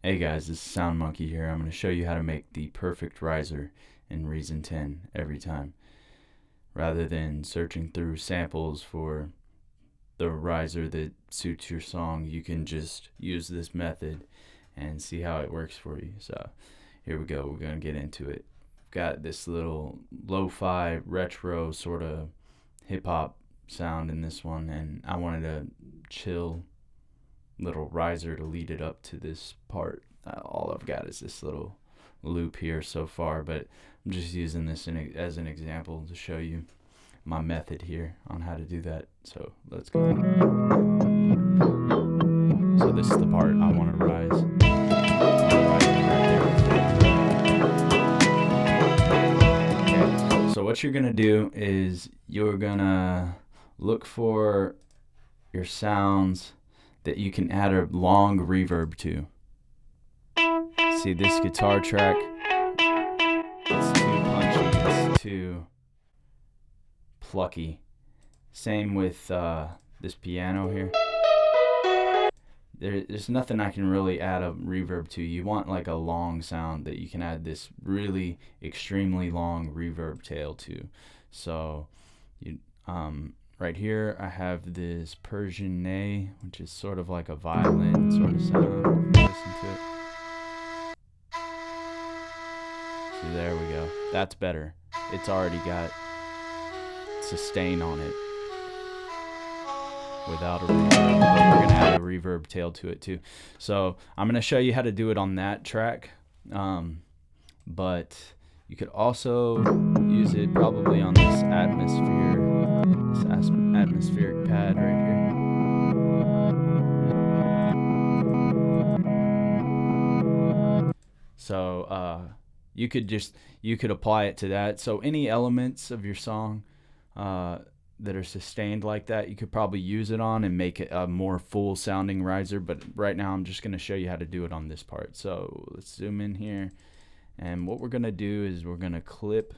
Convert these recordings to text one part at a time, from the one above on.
Hey guys, this is Sound Monkey here. I'm going to show you how to make the perfect riser in Reason 10 every time. Rather than searching through samples for the riser that suits your song, you can just use this method and see how it works for you. So here we go. We're going to get into it. Got this little lo-fi retro sort of hip-hop sound in this one, and I wanted a chill little riser to lead it up to this part. All I've got is this little loop here so far, but I'm just using this as an example to show you my method here on how to do that. So let's go. So this is the part I want to rise. Okay. So what you're gonna do is you're gonna look for your sounds that you can add a long reverb to. See this guitar track? It's too punchy, it's too plucky. Same with this piano here. There's nothing I can really add a reverb to. You want like a long sound that you can add this really extremely long reverb tail to. So you right here I have this Persian ney, which is sort of like a violin sort of sound. Listen to it. See, there we go. That's better. It's already got sustain on it without a reverb, but we're gonna add a reverb tail to it too. So I'm gonna show you how to do it on that track, but you could also use it probably on this atmospheric pad right here. So you could apply it to that. So any elements of your song that are sustained like that, you could probably use it on and make it a more full sounding riser. But right now I'm just going to show you how to do it on this part. So let's zoom in here, and what we're going to do is we're going to clip.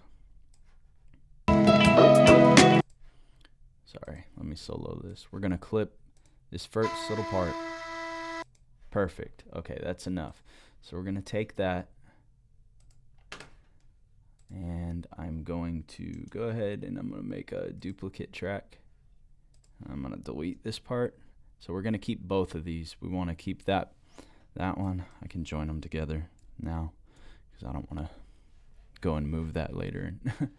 Sorry, let me solo this. We're going to clip this first little part. Perfect. Okay, that's enough. So we're going to take that, and I'm going to go ahead and I'm going to make a duplicate track. I'm going to delete this part. So we're going to keep both of these. We want to keep that one. I can join them together now because I don't want to go and move that later and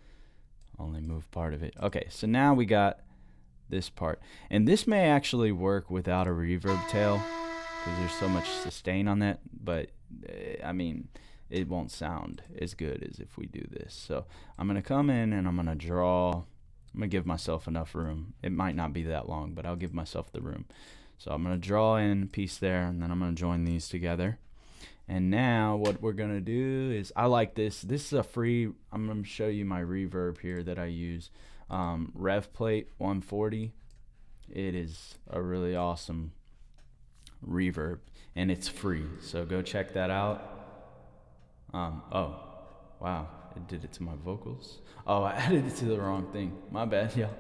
only move part of it. Okay, so now we got this part. And this may actually work without a reverb tail because there's so much sustain on that, but I mean, it won't sound as good as if we do this. So I'm going to come in and I'm going to draw. I'm going to give myself enough room. It might not be that long, but I'll give myself the room. So I'm going to draw in a piece there, and then I'm going to join these together. And now what we're going to do is, I like this. This is a free, I'm going to show you my reverb here that I use. RevPlate 140. It is a really awesome reverb, and it's free. So go check that out. Oh, wow, it did it to my vocals. Oh, I added it to the wrong thing. My bad, y'all.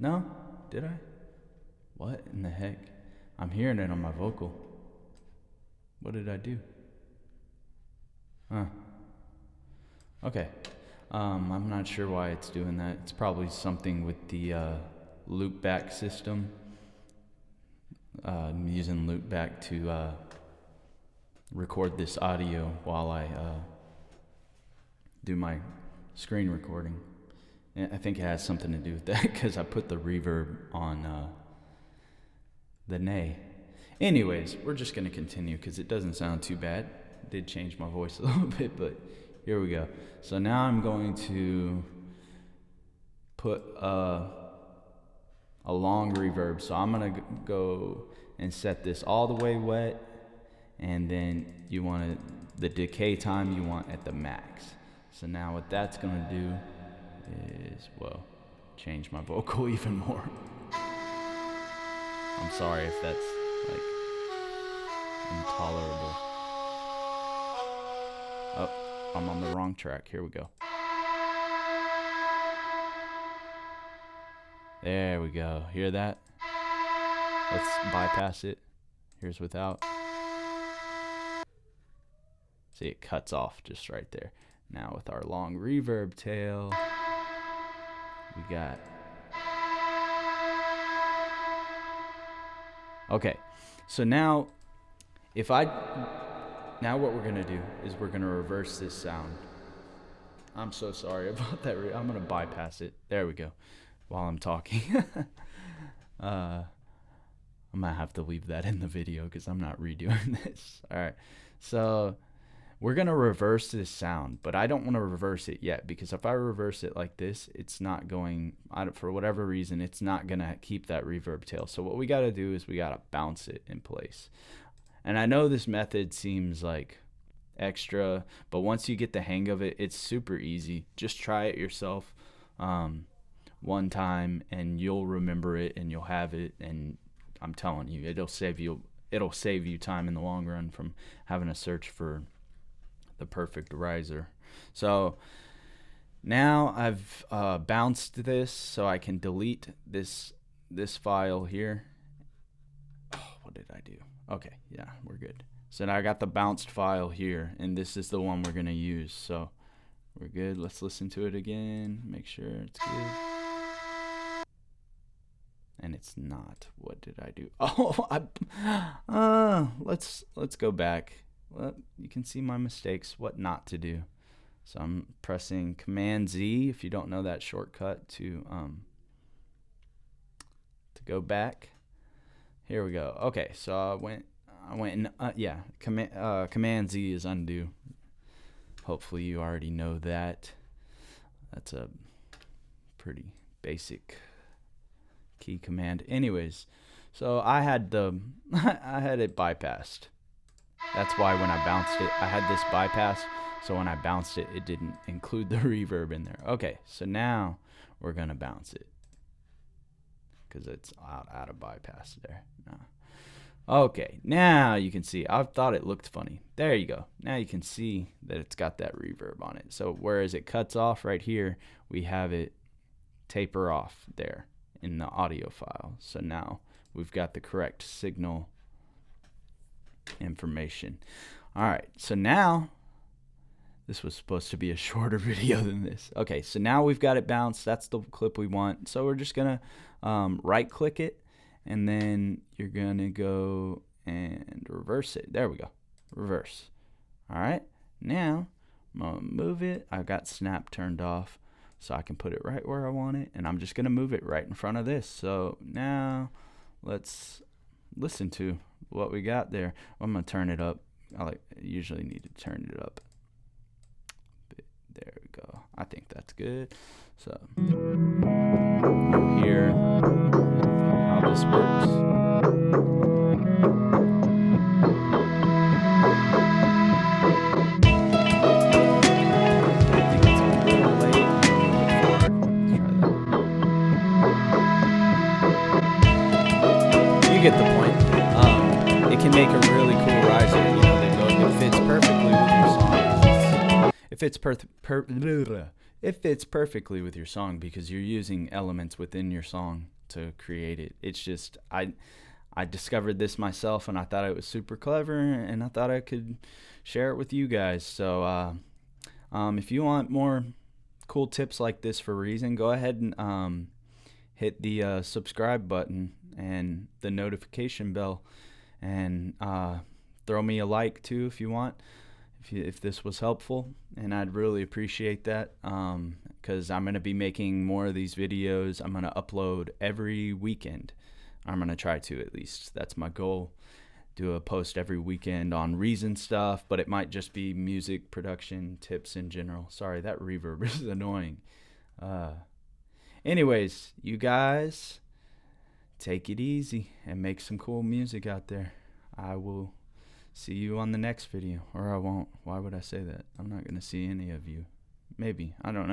No? Did I? What in the heck? I'm hearing it on my vocal. What did I do? Okay. I'm not sure why it's doing that. It's probably something with the loopback system. I'm using loopback to record this audio while I do my screen recording. And I think it has something to do with that because I put the reverb on the ney. Anyways, we're just going to continue because it doesn't sound too bad. It did change my voice a little bit, but here we go. So now I'm going to put a long reverb. So I'm going to go and set this all the way wet, and then you want the decay time you want at the max. So now what that's going to do is, well, change my vocal even more. I'm sorry if that's like intolerable. Oh, I'm on the wrong track. Here we go. There we go. Hear that? Let's bypass it. Here's without. See, it cuts off just right there. Now with our long reverb tail, we got... Okay, so now now what we're gonna do is we're gonna reverse this sound. I'm so sorry about that. I'm gonna bypass it. There we go. While I'm talking. I'm gonna have to leave that in the video because I'm not redoing this. All right, so we're gonna reverse this sound, but I don't want to reverse it yet because if I reverse it like this, it's not going, for whatever reason, it's not gonna keep that reverb tail. So what we gotta do is we gotta bounce it in place. And I know this method seems like extra, but once you get the hang of it, it's super easy. Just try it yourself one time and you'll remember it and you'll have it, and I'm telling you, it'll save you time in the long run from having to search for the perfect riser. So now I've bounced this so I can delete this file here. Oh, what did I do? Okay, yeah, we're good. So now I got the bounced file here, and this is the one we're gonna use. So we're good. Let's listen to it again, make sure it's good. And it's not. What did I do? Oh, let's go back. Well, you can see my mistakes, what not to do. So I'm pressing Command Z if you don't know that shortcut to go back. Here we go. Okay, so I went and yeah, Command Z is undo. Hopefully you already know that. That's a pretty basic key command. Anyways, so I had it bypassed. That's why when I bounced it, I had this bypass. So when I bounced it, it didn't include the reverb in there. Okay, so now we're gonna bounce it because it's out of bypass there. No. Okay, now you can see. I thought it looked funny. There you go. Now you can see that it's got that reverb on it. So whereas it cuts off right here, we have it taper off there in the audio file. So now we've got the correct signal information. All right, so now this was supposed to be a shorter video than this. Okay, so now we've got it bounced. That's the clip we want. So we're just gonna right click it, and then you're gonna go and reverse it. There we go, reverse. All right, now I'm gonna move it. I've got snap turned off so I can put it right where I want it, and I'm just gonna move it right in front of this. So now let's listen to what we got there. I'm gonna turn it up. I usually need to turn it up. There we go. I think that's good. So you'll hear how this works. I think it's a little late. You get the point. It can make a really cool riser. You know, it fits perfectly with your song. It fits perfectly with your song because you're using elements within your song to create it. It's just I discovered this myself and I thought it was super clever and I thought I could share it with you guys. So if you want more cool tips like this for Reason, go ahead and hit the subscribe button and the notification bell, and throw me a like too if you want, if this was helpful, and I'd really appreciate that, because I'm going to be making more of these videos. I'm going to upload every weekend. I'm going to try to, at least. That's my goal. Do a post every weekend on Reason stuff, but it might just be music production tips in general. Sorry, that reverb is annoying. Anyways, you guys take it easy and make some cool music out there. I will see you on the next video, or I won't. Why would I say that? I'm not going to see any of you. Maybe. I don't know.